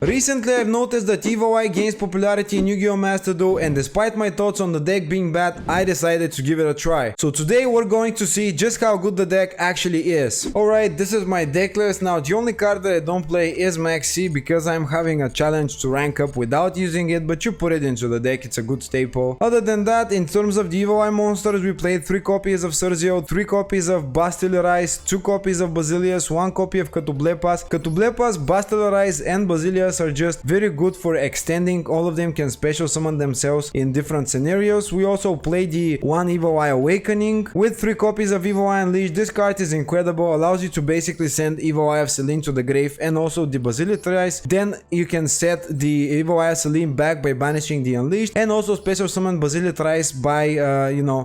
Recently I've noticed that EVO gains popularity in Yu-Gi-Oh! Master Duel, and despite my thoughts on the deck being bad, I decided to give it a try. So today we're going to see just how good the deck actually is. Alright, this is my deck list. Now the only card that I don't play is Max C because I'm having a challenge to rank up without using it, but you put it into the deck, it's a good staple. Other than that, in terms of the EVO monsters, we played 3 copies of Swordsoul, 3 copies of Basilius, 2 copies of Basilius, 1 copy of Catublepas. Catublepas, Basilius and Basilius are just very good for extending. All of them can special summon themselves in different scenarios. We also play the 1 EVO Awakening with 3 copies of EVO Unleashed. This card is incredible, allows you to basically send EVO of Selene to the grave and also the Basilius. Then you can set the EVO Selene back by banishing the Unleashed and also special summon Basilius by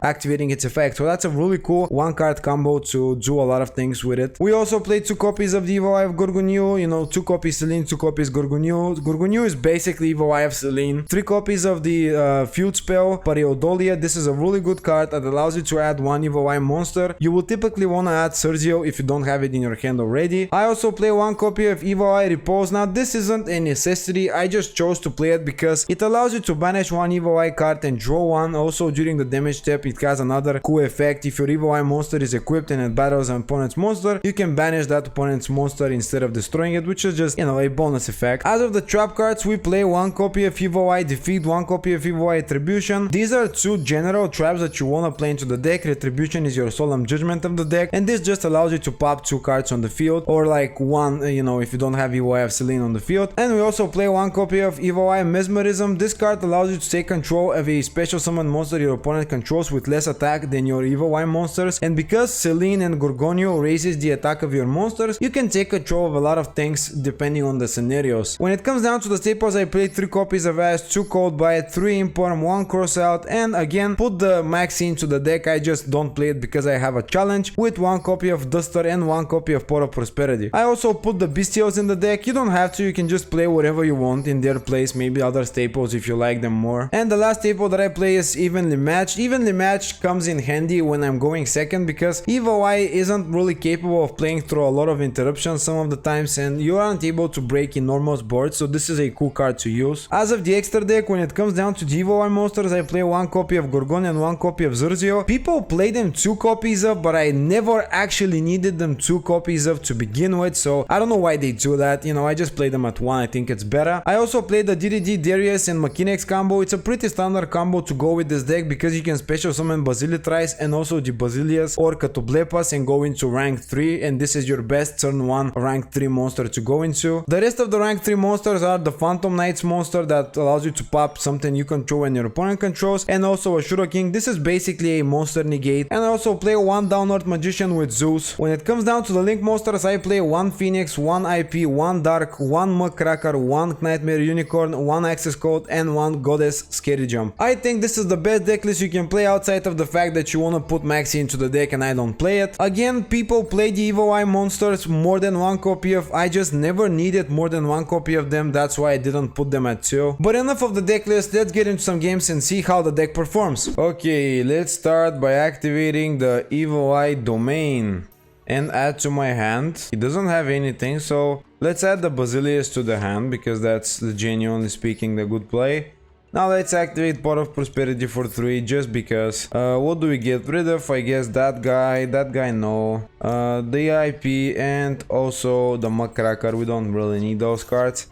activating its effect. So that's a really cool 1 card combo to do a lot of things with it. We also played 2 copies of the EVO of Gorgonio, 2 copies Selene, 2 copies Gorgonio. Gorgonio is basically EVO of Selene. 3 copies of the Field Spell, Periodolia. This is a really good card that allows you to add 1 EVO monster. You will typically want to add Swordsoul if you don't have it in your hand already. I also play 1 copy of EVO Repose. Now this isn't a necessity, I just chose to play it because it allows you to banish 1 EVO card and draw 1. Also during the damage step it has another cool effect. If your EVO monster is equipped and it battles an opponent's monster, you can banish that opponent's monster instead of destroying it, which is just a bonus effect. As of the trap cards, we play 1 copy of EVO Defeat, 1 copy of EVO Retribution. These are 2 general traps that you wanna play into the deck. Retribution is your solemn judgment of the deck, and this just allows you to pop 2 cards on the field, or like 1, if you don't have EVO of Selene on the field. And we also play 1 copy of EVO Mesmerism. This card allows you to take control of a special summon monster your opponent controls with less attack than your EVO monsters, and because Selene and Gorgonio raises the attack of your monsters, you can take control of a lot of things depending on the scenarios. When it comes down to the staples, I played 3 copies of Ash, 2 Cold Bite, 3 Imperm, 1 Crossout, and again put the Maxi into the deck. I just don't play it because I have a challenge with 1 copy of Duster and 1 copy of Pot of Prosperity. I also put the Bestials in the deck. You don't have to, you can just play whatever you want in their place, maybe other staples if you like them more. And the last staple that I play is Evenly Matched. Evenly Matched comes in handy when I'm going second because EVO isn't really capable of playing through a lot of interruptions some of the times, and you aren't able to break enormous boards, so this is a cool card to use. As of the extra deck, when it comes down to the EVO monsters, I play 1 copy of Gorgon and 1 copy of Swordsoul. People play them 2 copies of, but I never actually needed them 2 copies of to begin with, so I don't know why they do that. I just play them at 1, I think it's better. I also played the DDD Darius and Machinex combo. It's a pretty standard combo to go with this deck because you can special summon Basilius and also the Basilius or Catublepas and go into rank 3, and this is your best turn 1 rank 3 monster to go into. The rest of the rank 3 monsters are the Phantom Knights monster that allows you to pop something you control and your opponent controls, and also a Shuro King. This is basically a monster negate. And I also play 1 Downward Magician with Zeus. When it comes down to the Link monsters, I play 1 Phoenix, 1 IP, 1 Dark, 1 Muckracker, 1 Nightmare Unicorn, 1 Access Code, and 1 Goddess Scary Jump. I think this is the best deck list you can play outside of the fact that you wanna put Maxi into the deck and I don't play it. Again, people play the EVO monsters more than 1 copy of. I just never needed more than 1 copy of them, that's why I didn't put them at 2. But enough of the deck list, let's get into some games and see how the deck performs. Okay, let's start by activating the EVO domain and add to my hand. It doesn't have anything, so let's add the Basilius to the hand because that's genuinely speaking the good play. Now let's activate Pot of Prosperity for 3 just because. What do we get rid of? I guess that guy no. The IP and also the Muckracker, we don't really need those cards.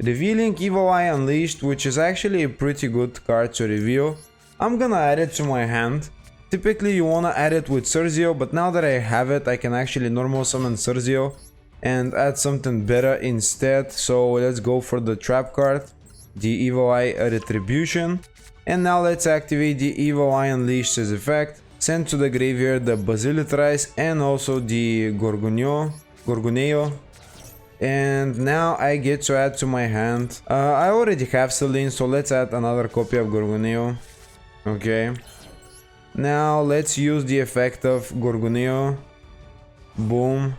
Revealing EVO Unleashed, which is actually a pretty good card to reveal. I'm gonna add it to my hand. Typically you wanna add it with Swordsoul, but now that I have it, I can actually normal summon Swordsoul and add something better instead. So let's go for the trap card, the EVO Retribution. And now let's activate the EVO Unleashed as effect. Send to the graveyard the Basilius and also the Gorgoneo. And now I get to add to my hand. I already have Selene, so let's add another copy of Gorgoneo. Okay. Now let's use the effect of Gorgoneo. Boom.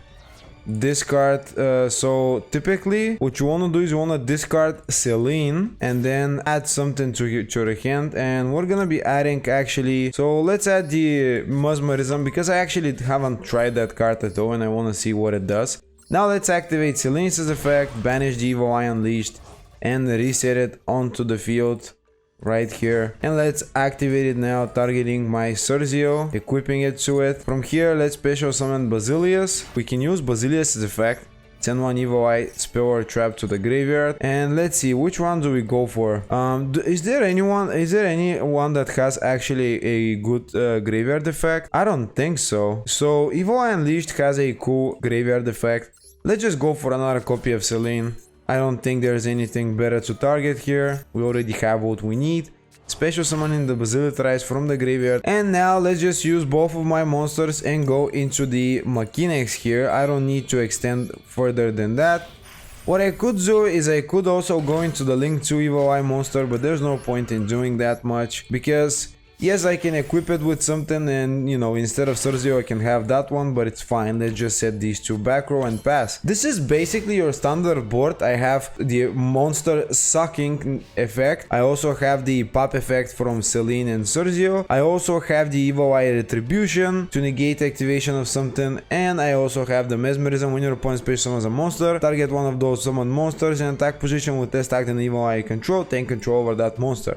Discard. So typically what you want to do is you want to discard Selene and then add something to your hand, and we're gonna be adding actually, so let's add the Mesmerism because I actually haven't tried that card at all and I want to see what it does. Now let's activate Selene's effect, banish the EVO Unleashed, and reset it onto the field right here. And let's activate it now, targeting my Cerzio, equipping it to it. From here, let's special summon Basilius. We can use Basilius' effect. Send one Evil Eye spell or trap to the graveyard. And let's see, which one do we go for? Is there anyone that has actually a good graveyard effect? I don't think so. So Evil Eye Unleashed has a cool graveyard effect. Let's just go for another copy of Selene. I don't think there's anything better to target here. We already have what we need. Special summoning the Basilitrice from the graveyard. And now let's just use both of my monsters and go into the mechanics here. I don't need to extend further than that. What I could do is I could also go into the Link 2 Evil Eye monster, but there's no point in doing that much because yes, I can equip it with something and, you know, instead of Cerzio I can have that one, but it's fine. Let's just set these two back row and pass. This is basically your standard board. I have the monster sucking effect. I also have the pop effect from Selene and Cerzio. I also have the Evil Eye Retribution to negate activation of something. And I also have the Mesmerism. When your opponent special summons a monster, target one of those summoned monsters in attack position with test act and Evil Eye control. Take control over that monster.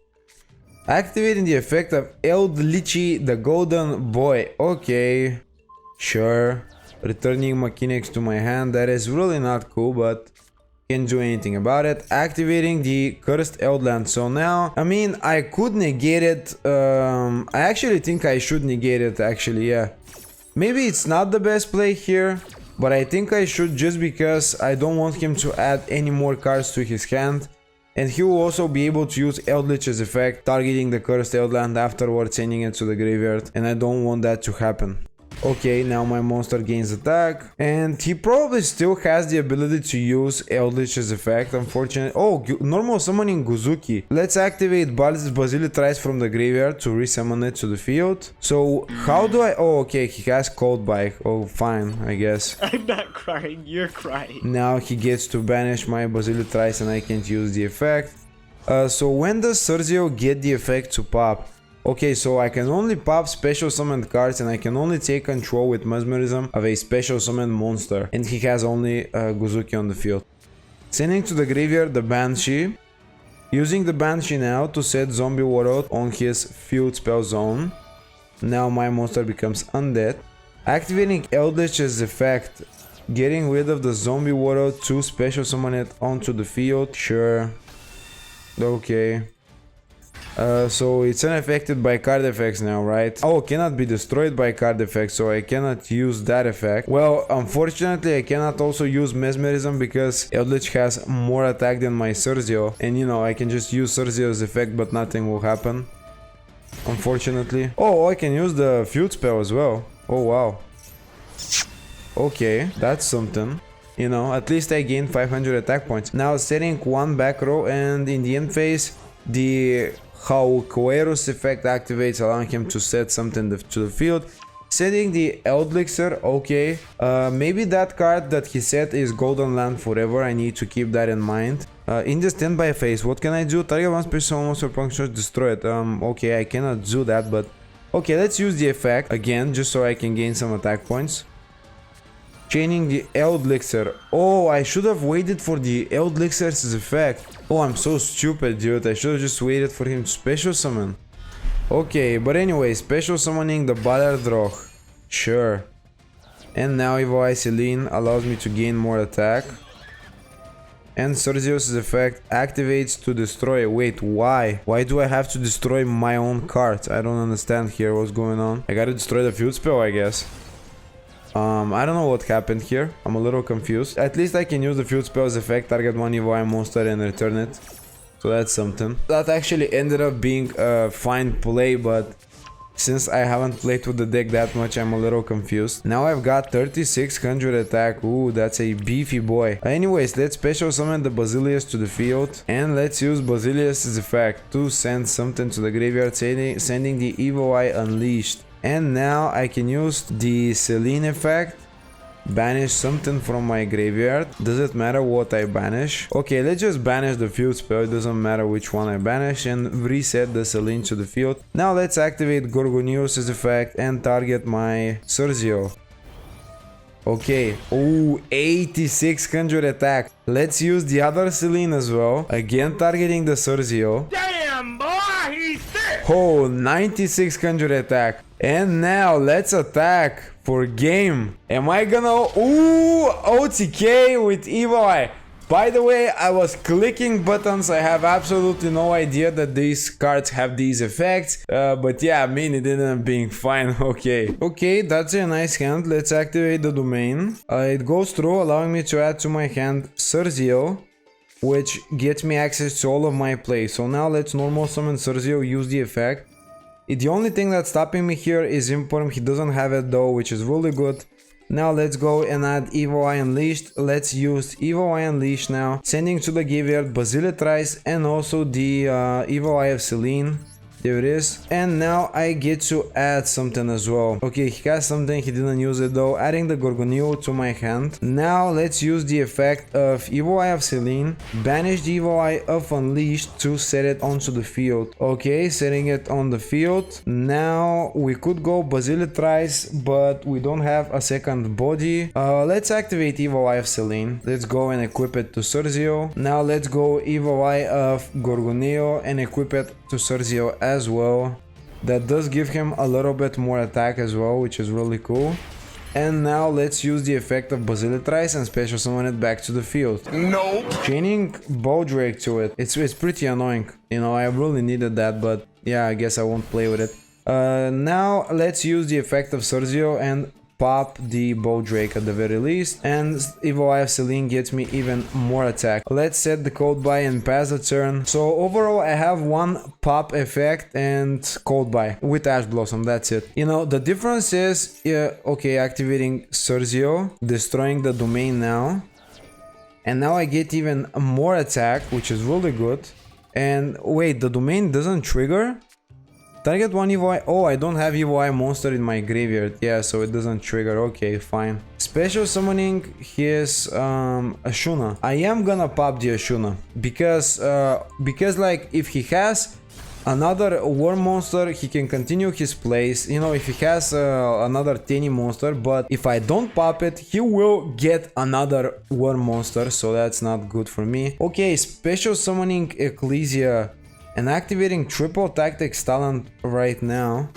Activating the effect of Eldritch the Golden Boy. Okay, sure. Returning mechanics to my hand. That is really not cool, but can't do anything about it. Activating the Cursed Eldland. So now, I mean, I could negate it. I actually think I should negate it, actually, yeah. Maybe it's not the best play here, but I think I should just because I don't want him to add any more cards to his hand. And he will also be able to use Eldritch's effect, targeting the Cursed Eldland afterwards, sending it to the graveyard. And I don't want that to happen. Okay, now my monster gains attack. And he probably still has the ability to use Eldritch's effect, unfortunately. Oh, normal summoning Guzuki. Let's activate Basilitrice from the graveyard to resummon it to the field. So, how do I... Oh, okay, he has Cold Bite. Oh, fine, I guess. I'm not crying, you're crying. Now he gets to banish my Basilitrice and I can't use the effect. So when does Cerzio get the effect to pop? Okay, so I can only pop special summoned cards and I can only take control with Mesmerism of a special summoned monster. And he has only Guzuki on the field. Sending to the graveyard the Banshee. Using the Banshee now to set Zombie Warlord on his field spell zone. Now my monster becomes undead. Activating Eldritch's effect. Getting rid of the Zombie Warlord to special summon it onto the field. Sure. Okay. So it's unaffected by card effects now, right? Oh, cannot be destroyed by card effects, so I cannot use that effect. Well, unfortunately, I cannot also use Mesmerism because Eldritch has more attack than my Cerzio. And you know, I can just use Cerzio's effect, but nothing will happen. Unfortunately. Oh, I can use the field spell as well. Oh, wow. Okay, that's something. You know, at least I gained 500 attack points. Now setting one back row, and in the end phase, the Hauquerus effect activates, allowing him to set something to the field. Setting the Eldlixir, okay. Maybe that card that he set is Golden Land Forever. I need to keep that in mind. In the standby phase, what can I do? Target one special monster function, destroy it. Okay, I cannot do that, but okay, let's use the effect again, just so I can gain some attack points. Chaining the Eldlixir. Oh, I should have waited for the Eldlixir's effect. Oh, I'm so stupid, dude. I should have just waited for him to special summon. Okay, but anyway, special summoning the Ballardroch. Sure. And now Evil Eye Selene allows me to gain more attack. And Cerzio's effect activates to destroy. Wait, why? Why do I have to destroy my own cards? I don't understand here what's going on. I gotta destroy the field spell, I guess. I don't know what happened here. I'm a little confused. At least I can use the field spell's effect, target one Evil Eye monster and return it. So that's something. That actually ended up being a fine play, but since I haven't played with the deck that much, I'm a little confused. Now I've got 3600 attack. Ooh, that's a beefy boy. Anyways, let's special summon the Basilius to the field. And let's use Basilius' effect to send something to the graveyard, sending the Evil Eye Unleashed. And now I can use the Selene effect. Banish something from my graveyard. Does it matter what I banish? Okay, let's just banish the field spell. It doesn't matter which one I banish, and reset the Selene to the field. Now let's activate Gorgonios' effect and target my Cerzio. Okay. Oh, 8600 attack. Let's use the other Celine as well. Again, targeting the Cersio. Damn, boy, he's sick. Oh, 9600 attack. And now let's attack for game. Am I gonna... Ooh, OTK with Evil Eye. By the way, I was clicking buttons. I have absolutely no idea that these cards have these effects. But yeah, I mean, it ended up being fine. Okay. Okay, that's a nice hand. Let's activate the domain. It goes through, allowing me to add to my hand Cersio, which gets me access to all of my plays. So now let's normal summon Cersio, use the effect. The only thing that's stopping me here is Imperm. He doesn't have it though, which is really good. Now let's go and add Evil Eye Unleashed. Let's use Evil Eye Unleashed now, sending to the graveyard Basilitrice and also the Evil Eye of Selene. There it is. And now I get to add something as well. Okay, he has something, he didn't use it though. Adding the Gorgonio to my hand. Now let's use the effect of Evil Eye of Selene. Banish the Evil Eye of Unleashed to set it onto the field. Okay, setting it on the field. Now we could go Basilitrice, but we don't have a second body. Let's activate Evil Eye of Selene. Let's go and equip it to Cersio. Now let's go Evil Eye of Gorgonio and equip it to Cersio as well. That does give him a little bit more attack as well, which is really cool. And now let's use the effect of Basilitrice and special summon it back to the field. No. Chaining Bowdrake to it. It's pretty annoying. You know, I really needed that, but yeah, I guess I won't play with it. Now let's use the effect of Cersio and pop the Bowdrake at the very least, and Evil Eye of Selene gets me even more attack. Let's set the code buy and pass the turn. So overall I have one pop effect and code buy with Ash Blossom, that's it. You know, the difference is, okay, activating Cersio, destroying the domain now, and now I get even more attack, which is really good. And wait, the domain doesn't trigger? Target one Evil Eye. Oh, I don't have Evil Eye monster in my graveyard. Yeah, so it doesn't trigger. Okay, fine. Special summoning his Ashuna. I am gonna pop the Ashuna because like if he has another war monster, he can continue his plays. You know, if he has another tiny monster, but if I don't pop it, he will get another war monster, so that's not good for me. Okay, special summoning Ecclesia and activating triple tactics talent right now.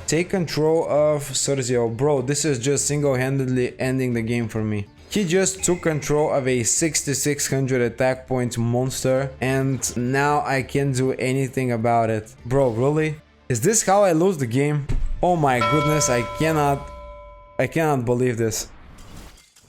Take control of Cersio. Bro, this is just single-handedly ending the game for me. He just took control of a 6600 attack points monster, and now I can't do anything about it. Bro, really? Is this how I lose the game? Oh my goodness, I cannot believe this.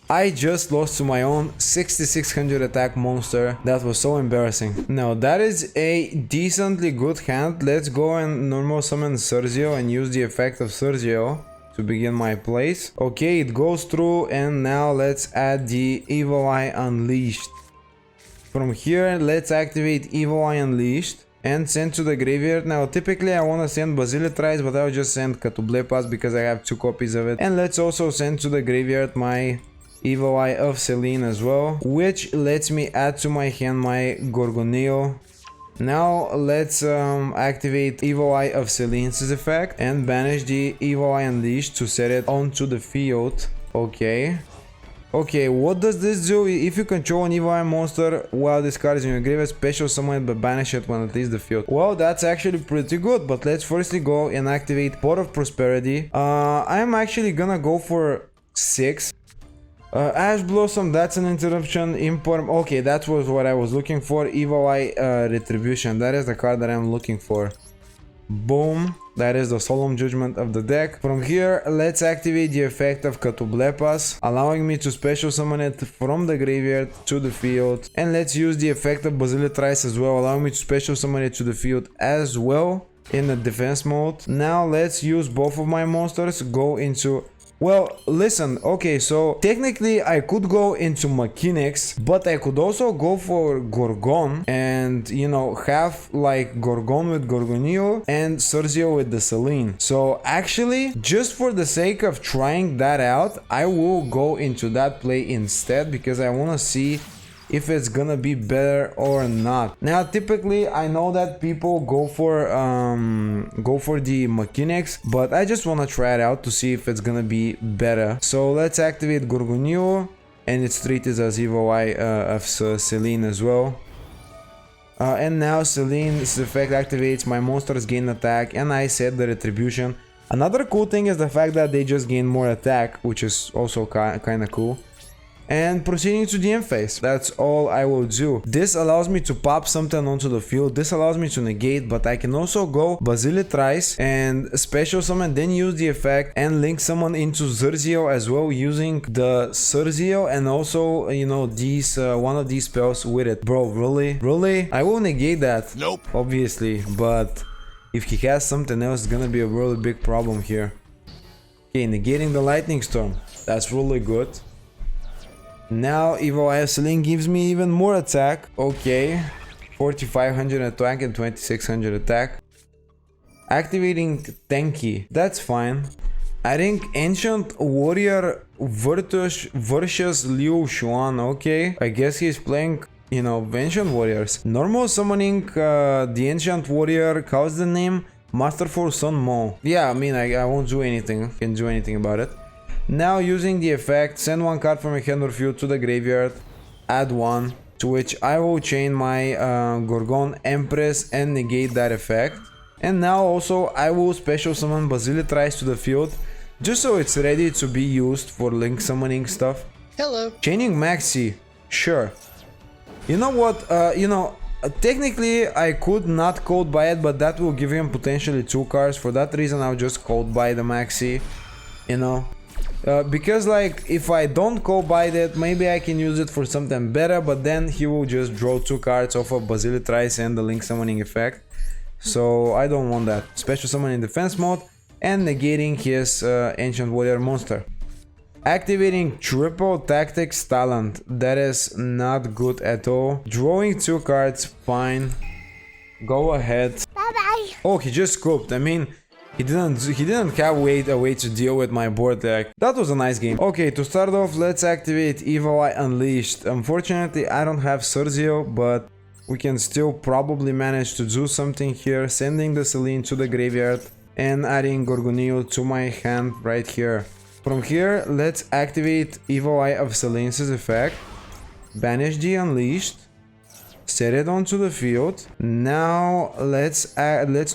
I just lost to my own 6600 attack monster. That was so embarrassing. Now that is a decently good hand. Let's go and normal summon Cersio and use the effect of Cersio to begin my plays. Okay, it goes through, and now let's add the Evil Eye Unleashed. From here, let's activate Evil Eye Unleashed and send to the graveyard. Now typically I want to send Basilitrice, but I'll just send Catublepas because I have 2 copies of it. And let's also send to the graveyard my Evil Eye of Selene as well, which lets me add to my hand my Gorgoneo. Now let's activate Evil Eye of Selene's effect and banish the Evil Eye Unleashed to set it onto the field. Okay. Okay, what does this do? If you control an Evil Eye monster while this card is in your graveyard, special summon it but banish it when it leaves the field. Well, that's actually pretty good, but let's firstly go and activate Pot of Prosperity. I'm actually gonna go for 6. Ash Blossom, that's an interruption. Imperm, okay, that was what I was looking for. Evil Eye Retribution, that is the card that I'm looking for. Boom, that is the Solemn Judgment of the deck. From here, let's activate the effect of Catublepas, allowing me to special summon it from the graveyard to the field. And let's use the effect of Basilitrice as well, allowing me to special summon it to the field as well in the defense mode. Now let's use both of my monsters, go into... Well, listen, okay, so technically I could go into Mechanics, but I could also go for Gorgon and, you know, have like Gorgon with Gorgonio and Cersio with the Selene. So actually, just for the sake of trying that out, I will go into that play instead because I want to see if it's gonna be better or not. Now typically I know that people go for the mechanics, but I just want to try it out to see if it's gonna be better. So let's activate Gorgonio, and it's treated as EVO-I of Celine as well. And now Celine's effect activates, my monsters gain attack, and I set the retribution. Another cool thing is the fact that they just gain more attack, which is also kinda cool. And proceeding to the end phase, that's all I will do. This allows me to pop something onto the field, this allows me to negate, but I can also go Basilic Thrice and special summon, then use the effect and link someone into Zerzio as well, using the Zerzio and also, you know, these one of these spells with it. Bro, really? I will negate that. Nope. Obviously, but if he has something else, it's gonna be a really big problem here. Okay, negating the Lightning Storm, that's really good. Now EVO-I Celine gives me even more attack. Okay, 4500 attack and 2600 attack. Activating Tenki, that's fine. Adding Ancient Warrior versus Liu Xuan. Okay, I guess he's playing, you know, Ancient Warriors. Normal summoning the Ancient Warrior, how's the name? Master for Sun Mo. Yeah, I mean, I won't do anything, can't do anything about it. Now using the effect, send one card from your hand or field to the graveyard, add one, to which I will chain my Gorgon Empress and negate that effect. And now also I will special summon Basilic Thrice to the field, just so it's ready to be used for link summoning stuff. Hello. Chaining Maxi, sure. You know what, technically I could not code buy it, but that will give him potentially 2 cards. For that reason I'll just code buy the Maxi, you know. Because like if I don't go by that, maybe I can use it for something better, but then he will just draw 2 cards off of Basilic Thrice and the link summoning effect. So I don't want that. Special summon in defense mode and negating his Ancient Warrior monster. Activating Triple Tactics Talent, that is not good at all. Drawing 2 cards, fine. Go ahead. Bye bye. Oh, he just scooped. I mean, he didn't have a way to deal with my board. Like, that was a nice game. Okay, to start off, let's activate EVO-I Unleashed. Unfortunately, I don't have Zerzio, but we can still probably manage to do something here, sending the Celine to the graveyard and adding Gorgonio to my hand right here. From here, let's activate EVO-I of Celine's effect, banish the Unleashed, set it onto the field. Now let's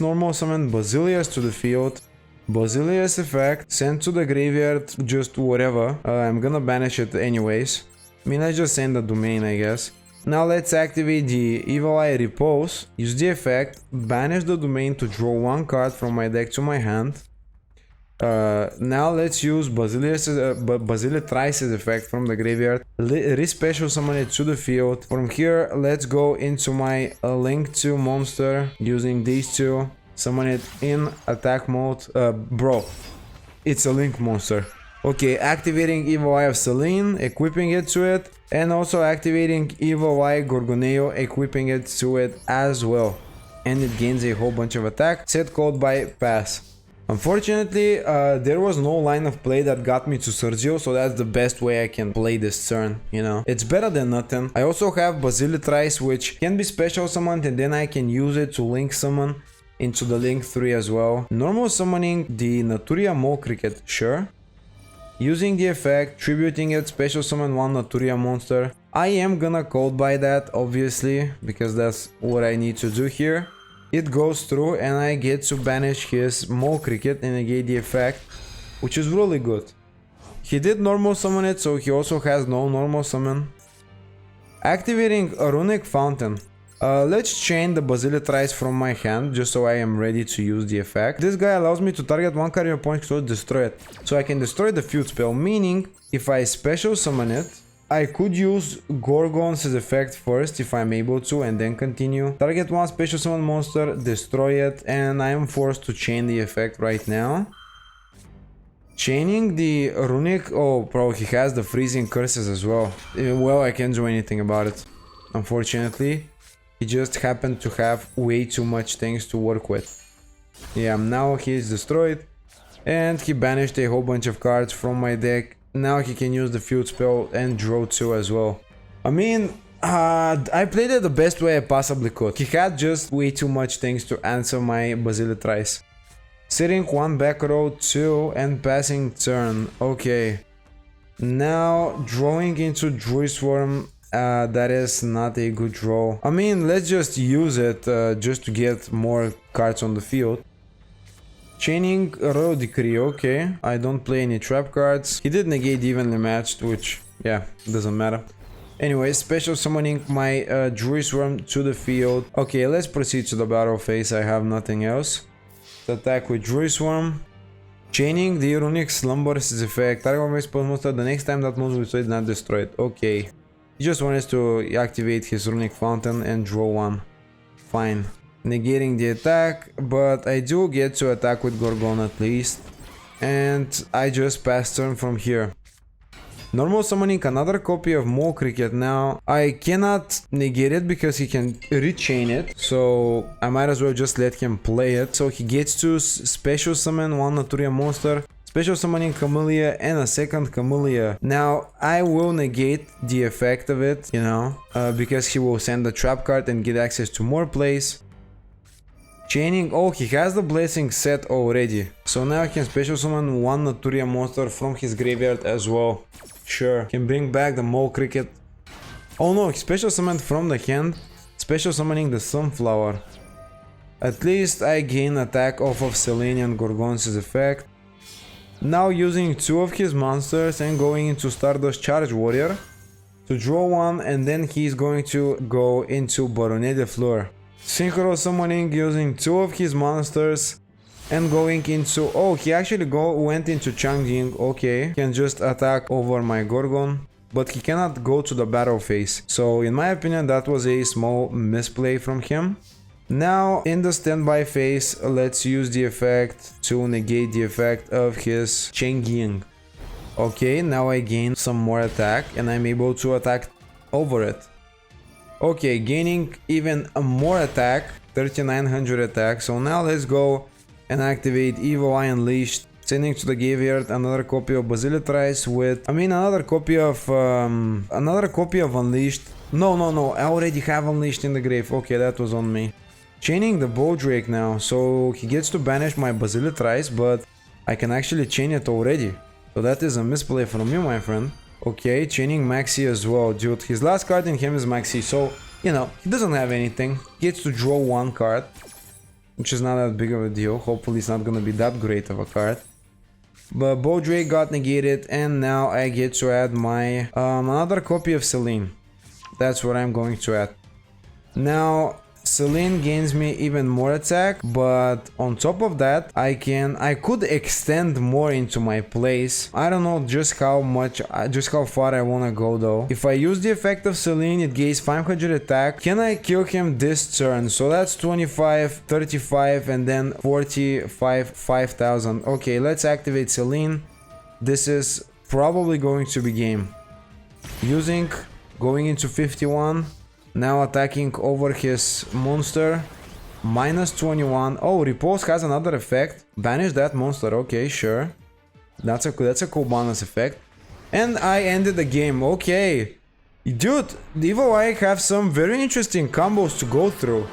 normal summon Basilius to the field. Basilius effect, send to the graveyard, just whatever. I'm gonna banish it anyways. I mean, I just send the domain, I guess. Now let's activate the EVO-I Repose, use the effect, banish the domain to draw 1 card from my deck to my hand. Now let's use Basilic Thrice's effect from the graveyard, re-special summon it to the field. From here, let's go into my Link 2 monster, using these 2, summon it in attack mode. Bro, it's a Link monster. Okay, activating EVO-I of Celine, equipping it to it, and also activating EVO-I Gorgoneo, equipping it to it as well. And it gains a whole bunch of attack, set code by pass. Unfortunately, there was no line of play that got me to Zerzio, so that's the best way I can play this turn, you know. It's better than nothing. I also have Basilic Thrice, which can be special summoned, and then I can use it to link summon into the Link 3 as well. Normal summoning the Naturia Mole Cricket, sure. Using the effect, tributing it, special summon 1 Naturia monster. I am gonna code by that, obviously, because that's what I need to do here. It goes through and I get to banish his Mole Cricket and negate the effect, which is really good. He did normal summon it, so he also has no normal summon. Activating a Runick Fountain. Let's chain the Basilic Thrice from my hand, just so I am ready to use the effect. This guy allows me to target 1 card in your opponent's to destroy it. So I can destroy the field spell, meaning if I special summon it, I could use Gorgon's effect first if I'm able to, and then continue. Target 1 special summon monster, destroy it, and I am forced to chain the effect right now. Chaining the Runick, oh bro, he has the freezing curses as well. Well, I can't do anything about it, unfortunately. He just happened to have way too much things to work with. Yeah, now he's destroyed, and he banished a whole bunch of cards from my deck. Now he can use the field spell and draw 2 as well. I mean, I played it the best way I possibly could. He had just way too much things to answer my Basilitrice. Sitting 1 back row 2 and passing turn. Okay. Now drawing into Druid Swarm. That is not a good draw. I mean, let's just use it just to get more cards on the field. Chaining Royal Decree, okay. I don't play any trap cards. He did negate evenly matched, which, yeah, doesn't matter. Anyway, special summoning my Druid Swarm to the field. Okay, let's proceed to the battle phase. I have nothing else. Attack with Druid Swarm. Chaining the Runick Slumbers effect. Target makes post monster the next time that monster is not destroyed. Okay. He just wants to activate his Runick Fountain and draw one. Fine. Negating the attack, but I do get to attack with Gorgon at least. And I just pass turn from here. Normal summoning another copy of Mole Cricket now. I cannot negate it because he can rechain it. So I might as well just let him play it. So he gets to special summon one Naturia monster. Special summoning Camellia and a second Camellia. Now I will negate the effect of it, you know. Because he will send a trap card and get access to more plays. Chaining, oh, he has the blessing set already. So now I can special summon one Naturia monster from his graveyard as well. Sure, can bring back the Mole Cricket. Oh no, special summoned from the hand. Special summoning the Sunflower. At least I gain attack off of Selene and Gorgon's effect. Now using two of his monsters and going into Stardust Charge Warrior to draw one, and then he's going to go into Baronnet de Fleur. Synchro summoning using two of his monsters and going into... Oh, he actually went into Changjing. Okay, can just attack over my Gorgon, but he cannot go to the battle phase. So in my opinion, that was a small misplay from him. Now in the standby phase, let's use the effect to negate the effect of his Changjing. Okay, now I gain some more attack and I'm able to attack over it. Okay, gaining even more attack, 3900 attack. So now let's go and activate Evil Eye Unleashed, sending to the graveyard another copy of Basilitrice with... I mean another copy of Unleashed. No, I already have Unleashed in the grave. Okay, that was on me. Chaining the Bowdrake now, so he gets to banish my Basilitrice, but I can actually chain it already. So that is a misplay from you, my friend. Okay, chaining Maxi as well, dude. His last card in him is Maxi, so, you know, he doesn't have anything. He gets to draw one card, which is not that big of a deal. Hopefully it's not gonna be that great of a card. But Bowdrake got negated, and now I get to add my another copy of Selene. That's what I'm going to add. Now Selene gains me even more attack, but on top of that I could extend more into my plays. I don't know just how far I wanna go though. If I use the effect of Selene, it gains 500 attack. Can I kill him this turn? So that's 25, 35 and then 45, 5000. Okay, let's activate Selene. This is probably going to be game. Going into 51. Now attacking over his monster. Minus 21. Oh, Repose has another effect. Banish that monster. Okay, sure. That's a cool bonus effect. And I ended the game. Okay. Dude, the Evil Eye have some very interesting combos to go through.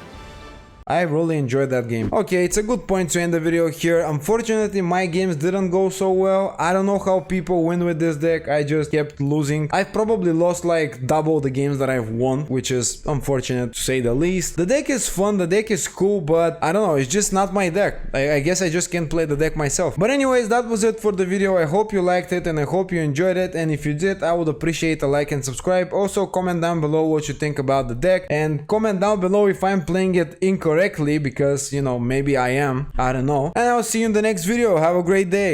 I really enjoyed that game. Okay, it's a good point to end the video here. Unfortunately, my games didn't go so well. I don't know how people win with this deck. I just kept losing. I've probably lost like double the games that I've won, which is unfortunate to say the least. The deck is fun, the deck is cool, but I don't know, it's just not my deck. I guess I just can't play the deck myself. But anyways, that was it for the video. I hope you liked it and I hope you enjoyed it. And if you did, I would appreciate a like and subscribe. Also, comment down below what you think about the deck. And comment down below if I'm playing it incorrectly, because, you know, maybe I am. I don't know. And I'll see you in the next video. Have a great day.